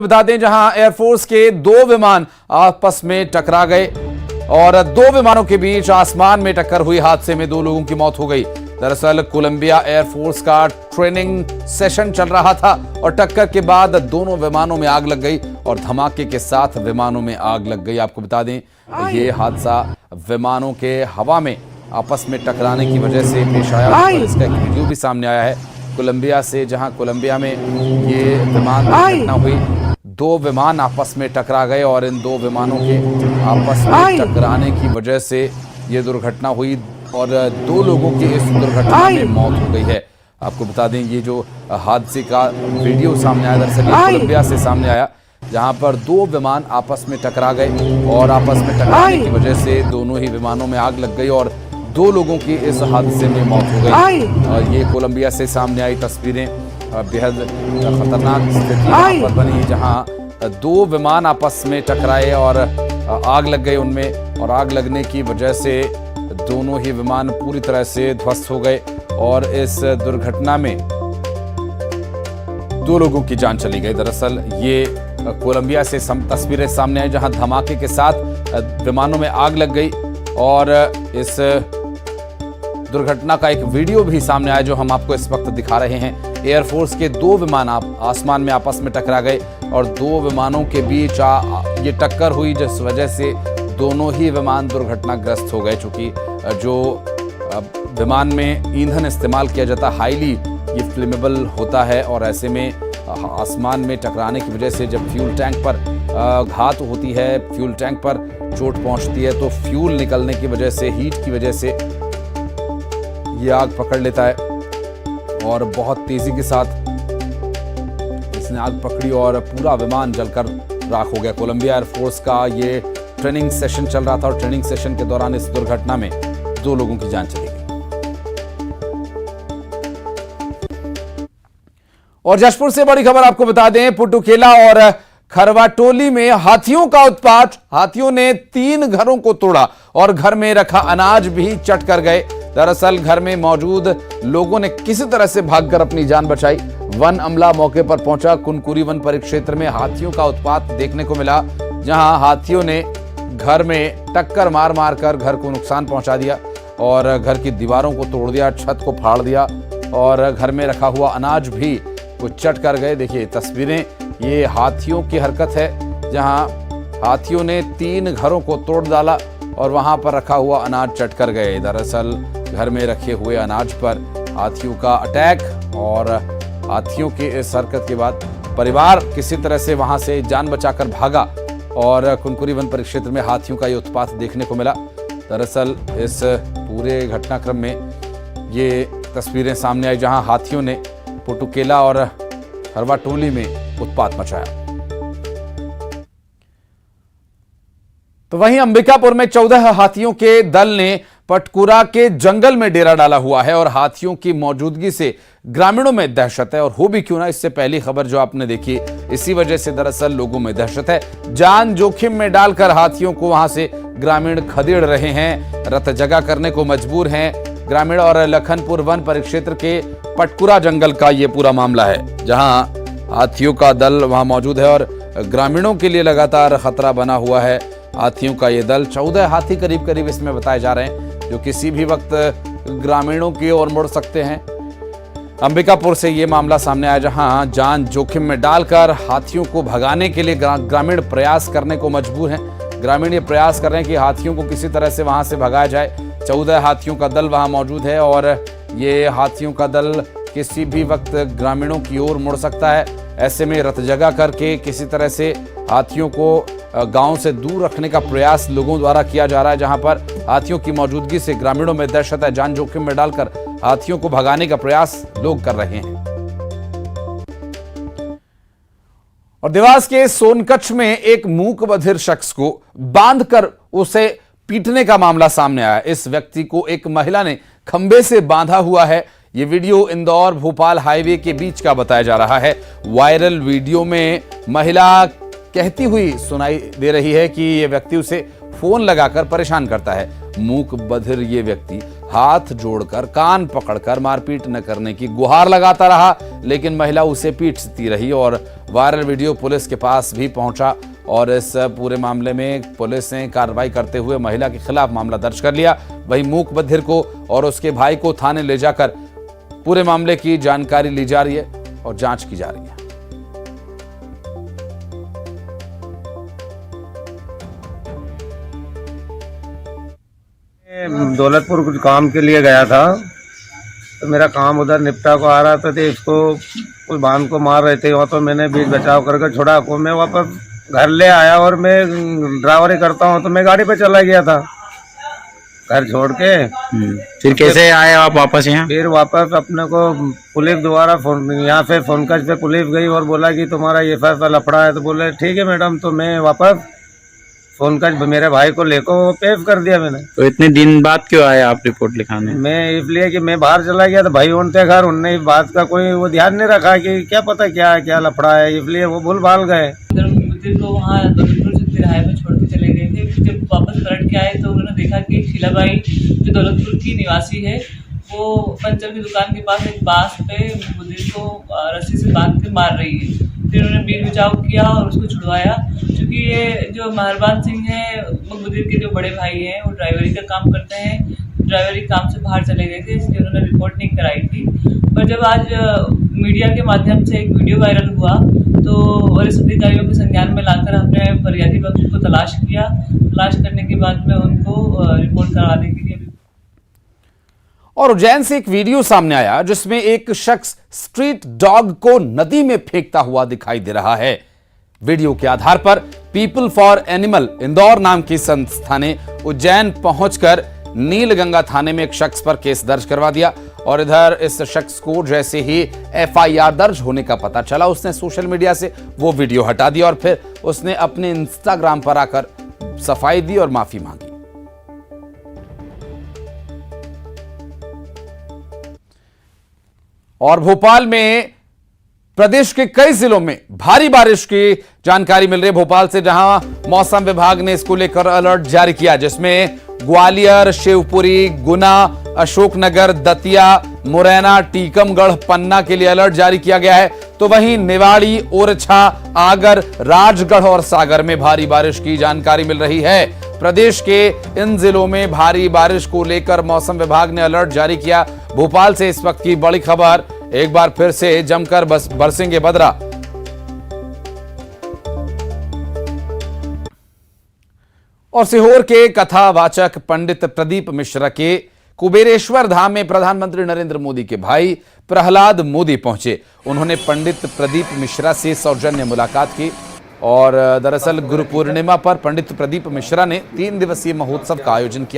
बता दें जहां एयरफोर्स के दो विमान आपस में टकरा गए और दो विमानों के बीच आसमान में टक्कर हुई। हादसे में दो लोगों की मौत हो गई। दरअसल कोलंबिया एयरफोर्स का ट्रेनिंग सेशन चल रहा था और टक्कर के बाद दोनों विमानों में आग लग गई और धमाके के साथ विमानों में आग लग गई। आपको बता दें ये हादसा विमानों के हवा में आपस में टकराने की वजह से पेश आया। इसका एक वीडियो भी सामने आया है कोलंबिया से, जहां कोलंबिया में ये विमान घटना हुई। दो विमान आपस में टकरा गए और इन दो विमानों के आपस में टकराने की वजह से ये दुर्घटना हुई और दो लोगों की इस दुर्घटना में मौत हो गई है। आपको बता दें ये जो हादसे का वीडियो सामने आया दरअसल कोलंबिया से सामने आया, जहां पर दो विमान आपस में टकरा गए और आपस में टकराने की वजह से दोनों ही विमानों में आग लग गई और दो लोगों की इस हादसे में मौत हो गई। और ये कोलंबिया से सामने आई तस्वीरें बेहद खतरनाक स्थिति पर बनी, जहां दो विमान आपस में टकराए और आग लग गई उनमें, और आग लगने की वजह से दोनों ही विमान पूरी तरह से ध्वस्त हो गए और इस दुर्घटना में दो लोगों की जान चली गई। दरअसल ये कोलंबिया से तस्वीरें सामने आई जहां धमाके के साथ विमानों में आग लग गई और इस दुर्घटना का एक वीडियो भी सामने आया जो हम आपको इस वक्त दिखा रहे हैं। एयरफोर्स के दो विमान आसमान में आपस में टकरा गए और दो विमानों के बीच ये टक्कर हुई, जिस वजह से दोनों ही विमान दुर्घटनाग्रस्त हो गए। चूंकि जो विमान में ईंधन इस्तेमाल किया जाता हाईली ये फ्लेमेबल होता है और ऐसे में आसमान में टकराने की वजह से जब फ्यूल टैंक पर घात होती है, फ्यूल टैंक पर चोट पहुंचती है, तो फ्यूल निकलने की वजह से, हीट की वजह से ये आग पकड़ लेता है और बहुत तेजी के साथ इसने आग पकड़ी और पूरा विमान जलकर राख हो गया। कोलंबिया एयरफोर्स का ये ट्रेनिंग सेशन चल रहा था और ट्रेनिंग सेशन के दौरान इस दुर्घटना में दो लोगों की जान चली गई। और जशपुर से बड़ी खबर आपको बता दें, पुटुकेला और खरवाटोली में हाथियों का उत्पात। हाथियों ने 3 घरों को तोड़ा और घर में रखा अनाज भी चट कर गए। दरअसल घर में मौजूद लोगों ने किसी तरह से भागकर अपनी जान बचाई। वन अमला मौके पर पहुंचा। कुनकुरी वन परिक्षेत्र में हाथियों का उत्पात देखने को मिला, जहां हाथियों ने घर में टक्कर मार मार कर घर को नुकसान पहुंचा दिया और घर की दीवारों को तोड़ दिया, छत को फाड़ दिया और घर में रखा हुआ अनाज भी कुछ चट कर गए। देखिए तस्वीरें, ये हाथियों की हरकत है, जहां हाथियों ने 3 घरों को तोड़ डाला और वहां पर रखा हुआ अनाज चट कर गए। दरअसल घर में रखे हुए अनाज पर हाथियों का अटैक और हाथियों की इस हरकत के बाद परिवार किसी तरह से वहां से जान बचाकर भागा और कुनकुरी वन परिक्षेत्र में हाथियों का ये उत्पात देखने को मिला। दरअसल इस पूरे घटनाक्रम में ये तस्वीरें सामने आई जहां हाथियों ने पुटुकेला और खरवाटोली में उत्पात मचाया। तो वहीं अंबिकापुर में 14 हाथियों के दल ने पटकुरा के जंगल में डेरा डाला हुआ है और हाथियों की मौजूदगी से ग्रामीणों में दहशत है। और हो भी क्यों ना, इससे पहली खबर जो आपने देखी, इसी वजह से दरअसल लोगों में दहशत है। जान जोखिम में डालकर हाथियों को वहां से ग्रामीण खदेड़ रहे हैं, रत जगह करने को मजबूर हैं ग्रामीण। और लखनपुर वन परिक्षेत्र के पटकुरा जंगल का ये पूरा मामला है, जहां हाथियों का दल वहां मौजूद है और ग्रामीणों के लिए लगातार खतरा बना हुआ है। हाथियों का ये दल 14 हाथी करीब करीब इसमें बताए जा रहे हैं, जो किसी भी वक्त ग्रामीणों की ओर मुड़ सकते हैं। अंबिकापुर से ये मामला सामने आया, जहां जान जोखिम में डालकर हाथियों को भगाने के लिए ग्रामीण प्रयास करने को मजबूर हैं। ग्रामीण ये प्रयास कर रहे हैं कि हाथियों को किसी तरह से वहां से भगाया जाए। 14 हाथियों का दल वहां मौजूद है और ये हाथियों का दल किसी भी वक्त ग्रामीणों की ओर मुड़ सकता है। ऐसे में रत जगह करके किसी तरह से हाथियों को गांव से दूर रखने का प्रयास लोगों द्वारा किया जा रहा है, जहां पर हाथियों की मौजूदगी से ग्रामीणों में दहशत है। जान जोखिम में डालकर हाथियों को भगाने का प्रयास लोग कर रहे हैं। और देवास के सोनकच्छ में एक मूक बधिर शख्स को बांधकर उसे पीटने का मामला सामने आया। इस व्यक्ति को एक महिला ने खंबे से बांधा हुआ है। यह वीडियो इंदौर भोपाल हाईवे के बीच का बताया जा रहा है। वायरल वीडियो में महिला कहती हुई सुनाई दे रही है कि यह व्यक्ति उसे फोन लगाकर परेशान करता है मूक बधिर ये व्यक्ति हाथ जोड़कर कान पकड़कर मारपीट न करने की गुहार लगाता रहा, लेकिन महिला उसे पीटती रही और वायरल वीडियो पुलिस के पास भी पहुंचा और इस पूरे मामले में पुलिस ने कार्रवाई करते हुए महिला के खिलाफ मामला दर्ज कर लिया। वहीं मूक बधिर को और उसके भाई को थाने ले जाकर पूरे मामले की जानकारी ली जा रही है और जांच की जा रही है। दौलतपुर कुछ काम के लिए गया था, तो मेरा काम उधर निपटा को आ रहा था, तो इसको कोई बांध को मार रहे थे वहाँ, तो मैंने बीच बचाव करके छुड़ा को मैं वापस घर ले आया और मैं ड्राइवरी करता हूँ, तो मैं गाड़ी पे चला गया था घर छोड़ के। फिर कैसे आए आप वापस यहाँ? फिर वापस अपने को पुलिस द्वारा फोन यहाँ पे फोनकश पे पुलिस गई और बोला कि तुम्हारा ये फैसला लफड़ा है, तो बोले ठीक है मैडम, तो मैं वापस फोनकश मेरे भाई को लेकर वो पेश कर दिया मैंने। तो इतने दिन बाद क्यों आए आप रिपोर्ट लिखाने? मैं इसलिए कि मैं बाहर चला गया था, भाई उनते घर, उनने इस बात का कोई वो ध्यान नहीं रखा कि क्या पता क्या लफड़ा है, इसलिए वो भूल भाल गए। तो वहाँ दौलतपुर तिराहे में छोड़ के चले गए थे। जब वापस पलट के आए तो उन्होंने देखा कि शीलाबाई जो दौलतपुर की निवासी है, वो पंचर की दुकान के पास एक बांस पे मुदीर को रस्सी से बांध के मार रही है। फिर उन्होंने बीच बचाव किया और उसको छुड़वाया। क्योंकि ये जो मेहरबान सिंह है, मुदीर के जो बड़े भाई हैं, वो ड्राइवरी का काम करते हैं, ड्राइवरी काम से बाहर चले गए थे, इसलिए उन्होंने रिपोर्ट नहीं कराई थी। पर जब आज मीडिया के माध्यम से एक वीडियो वायरल हुआ तो वरिष्ठ अधिकारियों के संज्ञान में लाकर हमने फरियादी पक्ष को तलाश किया। तलाश करने के बाद में उनको रिपोर्ट कराने के लिए। और उज्जैन से एक वीडियो सामने आया जिसमें एक शख्स स्ट्रीट डॉग को नदी में फेंकता हुआ दिखाई दे रहा है। वीडियो के आधार पर पीपल फॉर एनिमल इंदौर नाम की संस्था ने उज्जैन पहुंचकर नीलगंगा थाने में एक शख्स पर केस दर्ज करवा दिया और इधर इस शख्स को जैसे ही एफआईआर दर्ज होने का पता चला, उसने सोशल मीडिया से वो वीडियो हटा दिया और फिर उसने अपने इंस्टाग्राम पर आकर सफाई दी और माफी मांगी। और भोपाल में प्रदेश के कई जिलों में भारी बारिश की जानकारी मिल रही है। भोपाल से जहां मौसम विभाग ने इसको लेकर अलर्ट जारी किया, जिसमें ग्वालियर, शिवपुरी, गुना, अशोकनगर, दतिया, मुरैना, टीकमगढ़, पन्ना के लिए अलर्ट जारी किया गया है। तो वहीं निवाड़ी, ओरछा, आगर, राजगढ़ और सागर में भारी बारिश की जानकारी मिल रही है। प्रदेश के इन जिलों में भारी बारिश को लेकर मौसम विभाग ने अलर्ट जारी किया। भोपाल से इस वक्त की बड़ी खबर, एक बार फिर से जमकर बरसेंगे बदरा। और सीहोर के कथावाचक पंडित प्रदीप मिश्रा के कुबेरेश्वर धाम में प्रधानमंत्री नरेंद्र मोदी के भाई प्रहलाद मोदी पहुंचे। उन्होंने पंडित प्रदीप मिश्रा से सौजन्य मुलाकात की और दरअसल गुरु पूर्णिमा पर पंडित प्रदीप मिश्रा ने 3 दिवसीय महोत्सव का आयोजन किया।